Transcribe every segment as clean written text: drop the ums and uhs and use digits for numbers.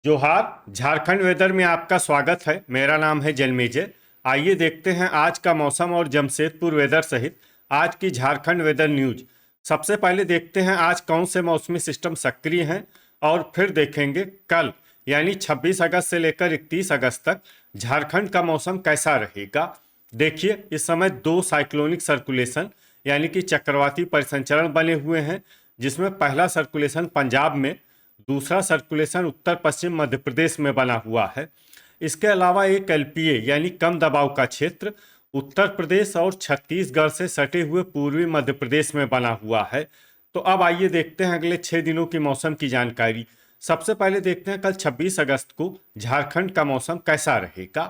जोहार। झारखंड वेदर में आपका स्वागत है। मेरा नाम है जन्मेजय। आइए देखते हैं आज का मौसम और जमशेदपुर वेदर सहित आज की झारखंड वेदर न्यूज। सबसे पहले देखते हैं आज कौन से मौसमी सिस्टम सक्रिय हैं और फिर देखेंगे कल यानी 26 अगस्त से लेकर 31 अगस्त तक झारखंड का मौसम कैसा रहेगा। देखिए, इस समय दो साइक्लोनिक सर्कुलेशन यानी कि चक्रवाती परिसंचरण बने हुए हैं, जिसमें पहला सर्कुलेशन पंजाब में, दूसरा सर्कुलेशन उत्तर पश्चिम मध्य प्रदेश में बना हुआ है। इसके अलावा एक एलपीए यानी कम दबाव का क्षेत्र उत्तर प्रदेश और छत्तीसगढ़ से सटे हुए पूर्वी मध्य प्रदेश में बना हुआ है। तो अब आइए देखते हैं अगले 6 दिनों की मौसम की जानकारी। सबसे पहले देखते हैं कल 26 अगस्त को झारखंड का मौसम कैसा रहेगा।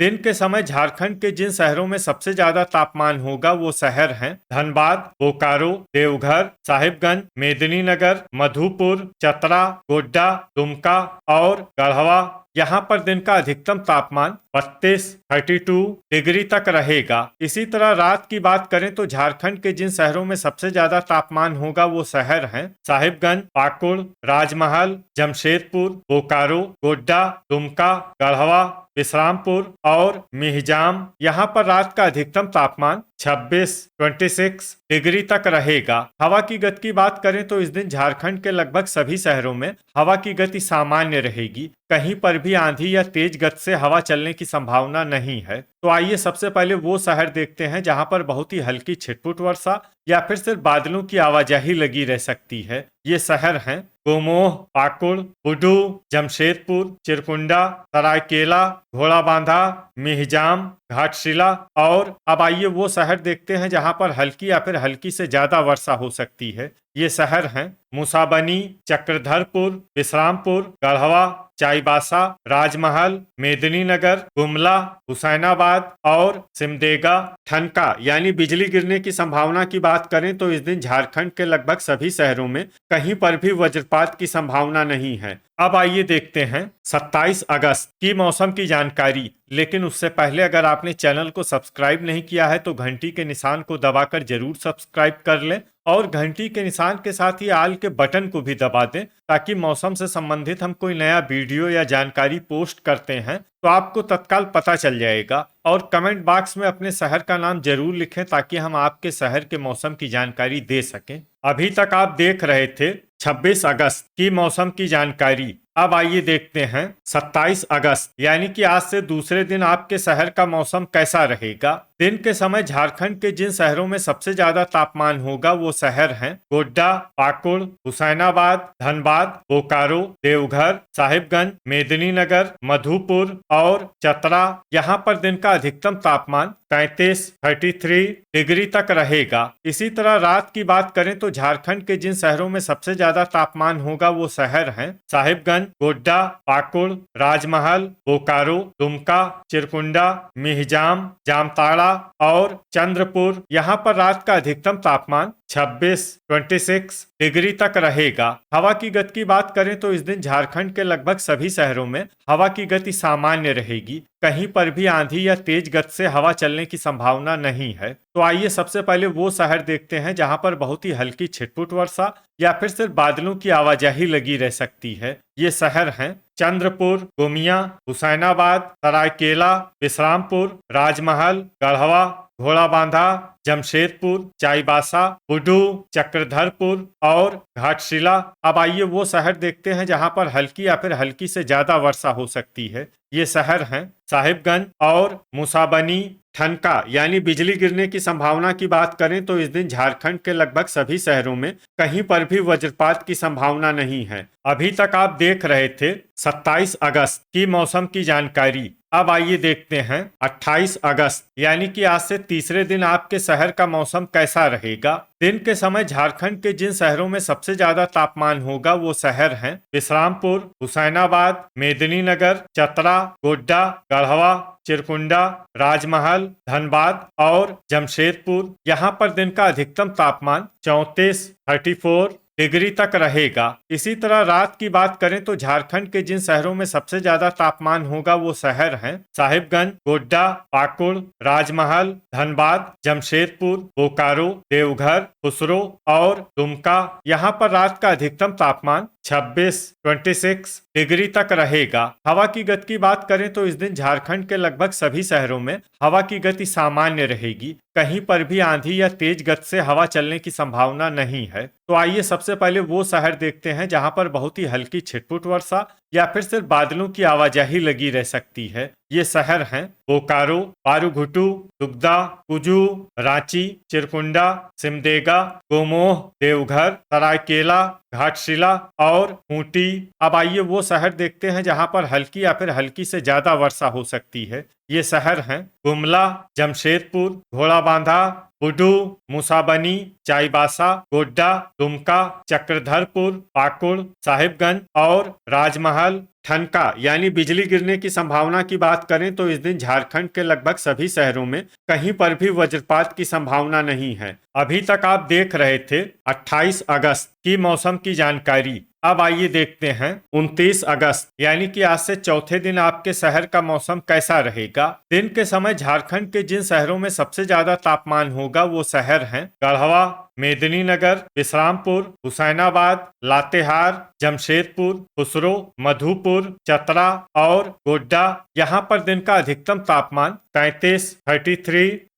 दिन के समय झारखंड के जिन शहरों में सबसे ज्यादा तापमान होगा वो शहर हैं धनबाद, बोकारो, देवघर, साहिबगंज, मेदिनीनगर, मधुपुर, चतरा, गोड्डा, दुमका और गढ़वा। यहाँ पर दिन का अधिकतम तापमान 32 डिग्री तक रहेगा। इसी तरह रात की बात करें तो झारखंड के जिन शहरों में सबसे ज्यादा तापमान होगा वो शहर हैं साहिबगंज, पाकुड़, राजमहल, जमशेदपुर, बोकारो, गोड्डा, दुमका, गढ़वा, विश्रामपुर और मिहिजाम। यहाँ पर रात का अधिकतम तापमान 26 डिग्री तक रहेगा। हवा की गति की बात करें तो इस दिन झारखंड के लगभग सभी शहरों में हवा की गति सामान्य रहेगी। कहीं पर भी आंधी या तेज गति से हवा चलने की संभावना नहीं है। तो आइए सबसे पहले वो शहर देखते हैं जहां पर बहुत ही हल्की छिटपुट वर्षा या फिर सिर्फ बादलों की आवाजाही लगी रह सकती है। ये शहर हैं गोमोह, पाकुड़, बुडू, जमशेदपुर, चिरकुंडा, सरायकेला, घोड़ाबांधा, मिहिजाम, घाटशिला। और अब आइए वो शहर देखते हैं जहां पर हल्की या फिर हल्की से ज्यादा वर्षा हो सकती है। ये शहर हैं मुसाबनी, चक्रधरपुर, विश्रामपुर, गढ़वा, चाईबासा, राजमहल, मेदिनीनगर, गुमला, हुसैनाबाद और सिमडेगा। ठनका यानी बिजली गिरने की संभावना की बात करें तो इस दिन झारखंड के लगभग सभी शहरों में कहीं पर भी वज्रपात की संभावना नहीं है। अब आइए देखते हैं 27 अगस्त की मौसम की जानकारी। लेकिन उससे पहले अगर आपने चैनल को सब्सक्राइब नहीं किया है तो घंटी के निशान को दबाकर जरूर सब्सक्राइब कर लें और घंटी के निशान के साथ ही आल के बटन को भी दबा दें, ताकि मौसम से संबंधित हम कोई नया वीडियो या जानकारी पोस्ट करते हैं तो आपको तत्काल पता चल जाएगा। और कमेंट बॉक्स में अपने शहर का नाम जरूर लिखें ताकि हम आपके शहर के मौसम की जानकारी दे सकें। अभी तक आप देख रहे थे 26 अगस्त की मौसम की जानकारी। अब आइए देखते हैं 27 अगस्त यानी कि आज से दूसरे दिन आपके शहर का मौसम कैसा रहेगा। दिन के समय झारखंड के जिन शहरों में सबसे ज्यादा तापमान होगा वो शहर हैं गोड्डा, पाकुड़, हुसैनाबाद, धनबाद, बोकारो, देवघर, साहिबगंज, मेदिनीनगर, मधुपुर और चतरा। यहाँ पर दिन का अधिकतम तापमान 33 डिग्री तक रहेगा। इसी तरह रात की बात करें तो झारखंड के जिन शहरों में सबसे ज्यादा तापमान होगा वो शहर हैं साहिबगंज, गोड्डा, पाकुड़, राजमहल, बोकारो, दुमका, चिरकुंडा, मिहिजाम, जामताड़ा और चंद्रपुर। यहाँ पर रात का अधिकतम तापमान 26 डिग्री तक रहेगा। हवा की गति की बात करें तो इस दिन झारखंड के लगभग सभी शहरों में हवा की गति सामान्य रहेगी। कहीं पर भी आंधी या तेज गति से हवा चलने की संभावना नहीं है। तो आइए सबसे पहले वो शहर देखते हैं जहां पर बहुत ही हल्की छिटपुट वर्षा या फिर सिर्फ बादलों की आवाजाही लगी रह सकती है। ये शहर हैं चंद्रपुर, गोमिया, हुसैनाबाद, सरायकेला, विश्रामपुर, राजमहल, गढ़वा, घोड़ाबांधा, जमशेदपुर, चाईबासा, बुडू, चक्रधरपुर और घाटशिला। अब आइए वो शहर देखते हैं जहां पर हल्की या फिर हल्की से ज्यादा वर्षा हो सकती है। ये शहर हैं साहिबगंज और मुसाबनी। ठनका यानी बिजली गिरने की संभावना की बात करें तो इस दिन झारखंड के लगभग सभी शहरों में कहीं पर भी वज्रपात की संभावना नहीं है। अभी तक आप देख रहे थे 27 अगस्त की मौसम की जानकारी। अब आइए देखते हैं 28 अगस्त यानी कि आज से तीसरे दिन आपके शहर का मौसम कैसा रहेगा। दिन के समय झारखंड के जिन शहरों में सबसे ज्यादा तापमान होगा वो शहर हैं विश्रामपुर, हुसैनाबाद, मेदिनीनगर, चतरा, गोड्डा, गढ़वा, चिरकुंडा, राजमहल, धनबाद और जमशेदपुर। यहाँ पर दिन का अधिकतम तापमान 34 डिग्री तक रहेगा। इसी तरह रात की बात करें तो झारखंड के जिन शहरों में सबसे ज्यादा तापमान होगा वो शहर हैं साहिबगंज, गोड्डा, पाकुड़, राजमहल, धनबाद, जमशेदपुर, बोकारो, देवघर, खुसरो और दुमका। यहाँ पर रात का अधिकतम तापमान 26 डिग्री तक रहेगा। हवा की गति की बात करें तो इस दिन झारखंड के लगभग सभी शहरों में हवा की गति सामान्य रहेगी। कहीं पर भी आंधी या तेज गति से हवा चलने की संभावना नहीं है। तो आइए सबसे पहले वो शहर देखते हैं जहां पर बहुत ही हल्की छिटपुट वर्षा या फिर सिर्फ बादलों की आवाजाही लगी रह सकती है। ये शहर हैं बोकारो, पारूघुटू, दुगदा, कुजू, रांची, चिरकुंडा, सिमडेगा, गोमोह, देवघर, सरायकेला, घाटशिला और खूंटी। अब आइए वो शहर देखते हैं जहां पर हल्की या फिर हल्की से ज्यादा वर्षा हो सकती है। ये शहर हैं गुमला, जमशेदपुर, घोड़ाबांधा, बुडू, मुसाबनी, चाईबासा, गोड्डा, दुमका, चक्रधरपुर, पाकुड़, साहिबगंज और राजमहल। ठनका यानी बिजली गिरने की संभावना की बात करें तो इस दिन झारखंड के लगभग सभी शहरों में कहीं पर भी वज्रपात की संभावना नहीं है। अभी तक आप देख रहे थे 28 अगस्त की मौसम की जानकारी। अब आइए देखते हैं 29 अगस्त यानी कि आज से चौथे दिन आपके शहर का मौसम कैसा रहेगा। दिन के समय झारखंड के जिन शहरों में सबसे ज्यादा तापमान होगा वो शहर हैं गढ़वा, मेदिनीनगर, विश्रामपुर, हुसैनाबाद, लातेहार, जमशेदपुर, खुसरो, मधुपुर, चतरा और गोड्डा। यहाँ पर दिन का अधिकतम तापमान 33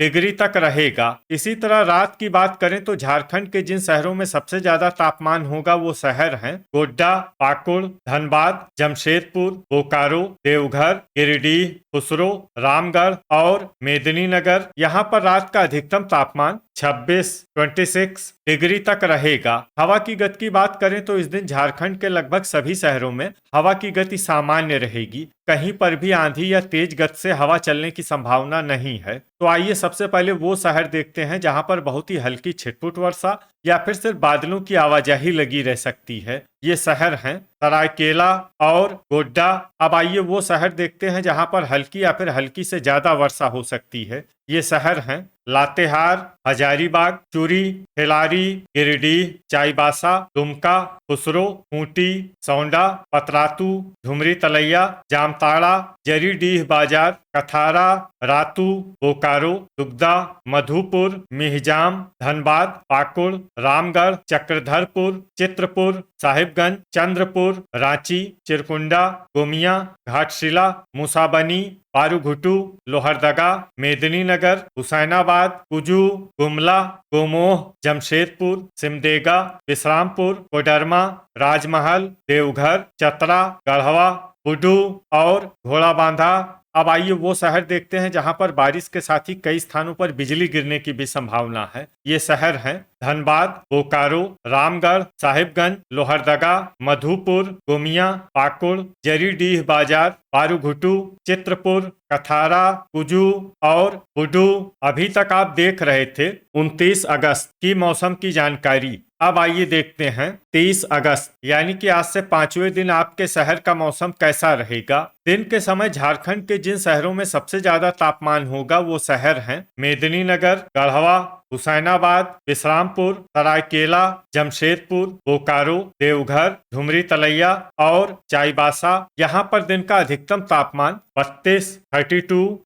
डिग्री तक रहेगा। इसी तरह रात की बात करें तो झारखंड के जिन शहरों में सबसे ज्यादा तापमान होगा वो शहर हैं गोड्डा, पाकुड़, धनबाद, जमशेदपुर, बोकारो, देवघर, गिरिडीह, खुसरो, रामगढ़ और मेदिनीनगर। यहाँ पर रात का अधिकतम तापमान 26 डिग्री तक रहेगा। हवा की गति की बात करें तो इस दिन झारखंड के लगभग सभी शहरों में हवा की गति सामान्य रहेगी। कहीं पर भी आंधी या तेज गति से हवा चलने की संभावना नहीं है। तो आइए सबसे पहले वो शहर देखते हैं जहां पर बहुत ही हल्की छिटपुट वर्षा या फिर सिर्फ बादलों की आवाजाही लगी रह सकती है। ये शहर हैं सरायकेला और गोड्डा। अब आइए वो शहर देखते हैं जहां पर हल्की या फिर हल्की से ज्यादा वर्षा हो सकती है। ये शहर हैं लातेहार, हजारीबाग, चूरी, खिलारी, गिरिडीह, चाईबासा, दुमका, खुसरो, खूंटी, सौंडा, पतरातू, झुमरी तलैया, जामताड़ा, जरीडीह बाजार, कथारा, रातू, बोकारो, दुगदा, मधुपुर, मिहिजाम, धनबाद, पाकुड़, रामगढ़, चक्रधरपुर, चित्रपुर, साहिबगंज, चंद्रपुर, रांची, चिरकुंडा, गोमिया, घाटशिला, मुसाबनी, पारूघुटू, लोहरदगा, मेदिनीनगर, हुसैनाबाद, कुजू, गुमला, गोमोह, जमशेदपुर, सिमडेगा, विश्रामपुर, कोडरमा, राजमहल, देवघर, चतरा, गढ़वा, बुडू और घोड़ाबांधा। अब आइए वो शहर देखते हैं जहां पर बारिश के साथ ही कई स्थानों पर बिजली गिरने की भी संभावना है। ये शहर हैं धनबाद, बोकारो, रामगढ़, साहिबगंज, लोहरदगा, मधुपुर, गोमिया, पाकुड़, जरीडीह बाजार, पारूघुटू, चित्रपुर, कथारा, कुजू और बुडू। अभी तक आप देख रहे थे 29 अगस्त की मौसम की जानकारी। अब आइए देखते हैं 23 अगस्त यानी कि आज से पांचवें दिन आपके शहर का मौसम कैसा रहेगा। दिन के समय झारखंड के जिन शहरों में सबसे ज्यादा तापमान होगा वो शहर हैं मेदिनीनगर, गढ़वा, हुसैनाबाद, विश्रामपुर, सरायकेला, जमशेदपुर, बोकारो, देवघर, झुमरी तलैया और चाईबासा। यहाँ पर दिन का अधिकतम तापमान 32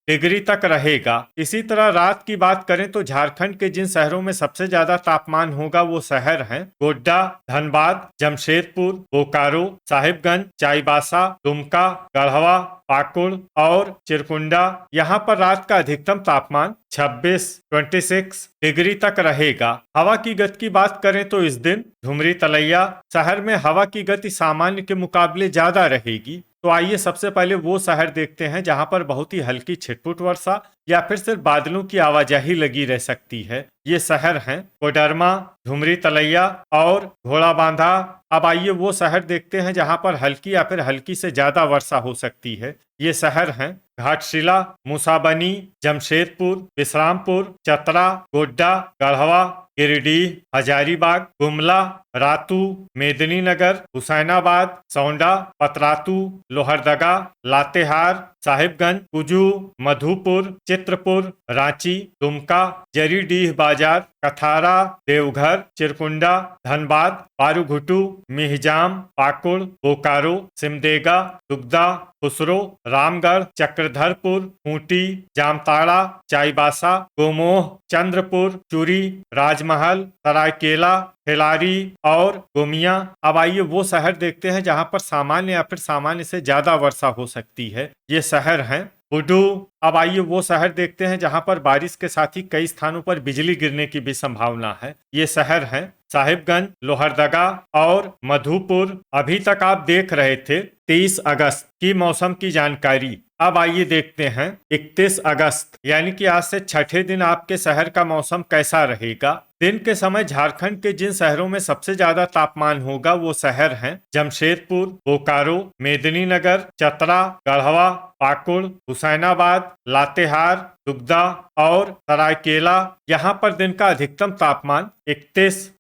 डिग्री तक रहेगा। इसी तरह रात की बात करें तो झारखंड के जिन शहरों में सबसे ज्यादा तापमान होगा वो शहर हैं गोड्डा, धनबाद, जमशेदपुर, बोकारो, साहिबगंज, चाईबासा, दुमका, गढ़वा, पाकुड़ और चिरकुंडा। यहाँ पर रात का अधिकतम तापमान 26 डिग्री तक रहेगा। हवा की गति की बात करें तो इस दिन झुमरी तलैया शहर में हवा की गति सामान्य के मुकाबले ज्यादा रहेगी। तो आइए सबसे पहले वो शहर देखते हैं जहां पर बहुत ही हल्की छिटपुट वर्षा या फिर सिर्फ बादलों की आवाजाही लगी रह सकती है। ये शहर हैं कोडरमा, झुमरी तलैया और घोड़ाबांधा। अब आइए वो शहर देखते हैं जहां पर हल्की या फिर हल्की से ज्यादा वर्षा हो सकती है। ये शहर हैं घाटशिला, मुसाबनी, जमशेदपुर, विश्रामपुर, चतरा, गोड्डा, गढ़वा, गिरिडीह, हजारीबाग, गुमला, रातू, मेदिनीनगर, हुसैनाबाद, सौंडा, पतरातू, लोहरदगा, लातेहार, साहिबगंज, कुजू, मधुपुर, चित्रपुर, रांची, दुमका, जरीडीह बाजार, कथारा, देवघर, चिरकुंडा, धनबाद, पारूघुटू, मिहिजाम, पाकुड़, बोकारो, सिमडेगा, दुगदा, खुसरो, रामगढ़, चक्रधरपुर, खूंटी, जामताड़ा, चाईबासा, गोमोह, चंद्रपुर, चूरी, राजमहल, सरायकेला, खिलारी और गोमिया। अब आइए वो शहर देखते हैं जहां पर सामान्य या फिर सामान्य से ज्यादा वर्षा हो सकती है। ये शहर हैं बुडू। अब आइए वो शहर देखते हैं जहां पर बारिश के साथ ही कई स्थानों पर बिजली गिरने की भी संभावना है। ये शहर हैं साहिबगंज, लोहरदगा और मधुपुर। अभी तक आप देख रहे थे 23 अगस्त की मौसम की जानकारी। अब आइए देखते हैं 31 अगस्त यानी कि आज से छठे दिन आपके शहर का मौसम कैसा रहेगा। दिन के समय झारखंड के जिन शहरों में सबसे ज्यादा तापमान होगा वो शहर हैं जमशेदपुर, बोकारो, मेदिनीनगर, चतरा, गढ़वा, पाकुड़, हुसैनाबाद, लातेहार, दुगदा और सरायकेला। यहाँ पर दिन का अधिकतम तापमान 31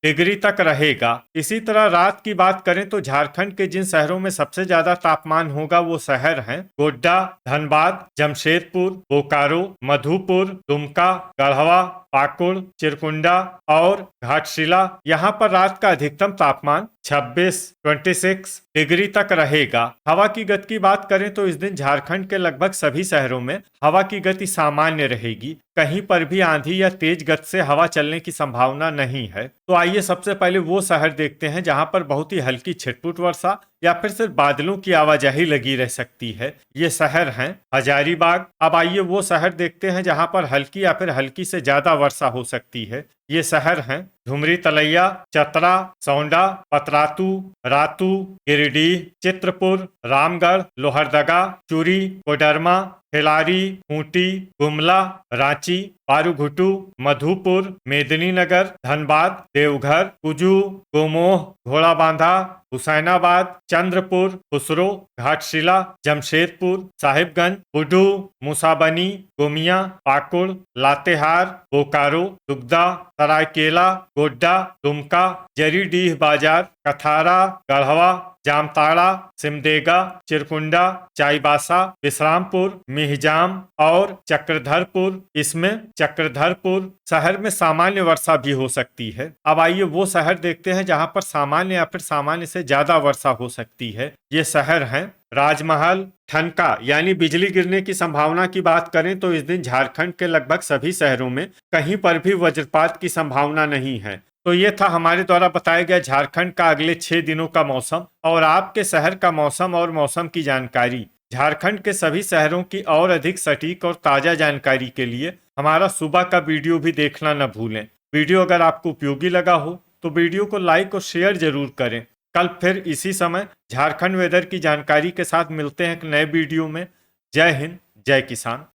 डिग्री तक रहेगा। इसी तरह रात की बात करें तो झारखंड के जिन शहरों में सबसे ज्यादा तापमान होगा वो शहर हैं गोड्डा, धनबाद, जमशेदपुर, बोकारो, मधुपुर, दुमका, गढ़वा, पाकुड़, चिरकुंडा और घाटशिला। यहाँ पर रात का अधिकतम तापमान 26 डिग्री तक रहेगा। हवा की गति की बात करें तो इस दिन झारखंड के लगभग सभी शहरों में हवा की गति सामान्य रहेगी। कहीं पर भी आंधी या तेज गति से हवा चलने की संभावना नहीं है। तो आइए सबसे पहले वो शहर देखते हैं जहां पर बहुत ही हल्की छिटपुट वर्षा या फिर सिर्फ बादलों की आवाजाही लगी रह सकती है। ये शहर हैं हजारीबाग। अब आइए वो शहर देखते हैं जहां पर हल्की या फिर हल्की से ज्यादा वर्षा हो सकती है। ये शहर हैं धुमरी तलैया, चतरा, सौंडा, पतरातू, रातू, गिरिडीह, चित्रपुर, रामगढ़, लोहरदगा, चूरी, कोडरमा, खिलारी, खूंटी, गुमला, रांची, पारूघुटू, मधुपुर, मेदिनीनगर, धनबाद, देवघर, कुजू, गोमोह, घोड़ाबांधा, हुसैनाबाद, चंद्रपुर, खुसरो, घाटशिला, जमशेदपुर, साहिबगंज, बुडू, मूसाबनी, गोमिया, पाकुड़, लातेहार, बोकारो, दुगदा, सरायकेला, गोड्डा, दुमका, जरीडीह बाजार, कथारा, गढ़वा, जामताड़ा, सिमडेगा, चिरकुंडा, चाईबासा, विश्रामपुर, मिहिजाम और चक्रधरपुर। इसमें चक्रधरपुर शहर में सामान्य वर्षा भी हो सकती है। अब आइए वो शहर देखते हैं जहां पर सामान्य या फिर सामान्य से ज्यादा वर्षा हो सकती है। ये शहर हैं राजमहल। ठनका यानी बिजली गिरने की संभावना की बात करें तो इस दिन झारखंड के लगभग सभी शहरों में कहीं पर भी वज्रपात की संभावना नहीं है। तो ये था हमारे द्वारा बताया गया झारखंड का अगले 6 दिनों का मौसम और आपके शहर का मौसम और मौसम की जानकारी। झारखंड के सभी शहरों की और अधिक सटीक और ताजा जानकारी के लिए हमारा सुबह का वीडियो भी देखना न भूलें। वीडियो अगर आपको उपयोगी लगा हो तो वीडियो को लाइक और शेयर जरूर करें। कल फिर इसी समय झारखंड वेदर की जानकारी के साथ मिलते हैं एक नए वीडियो में। जय हिंद, जय किसान।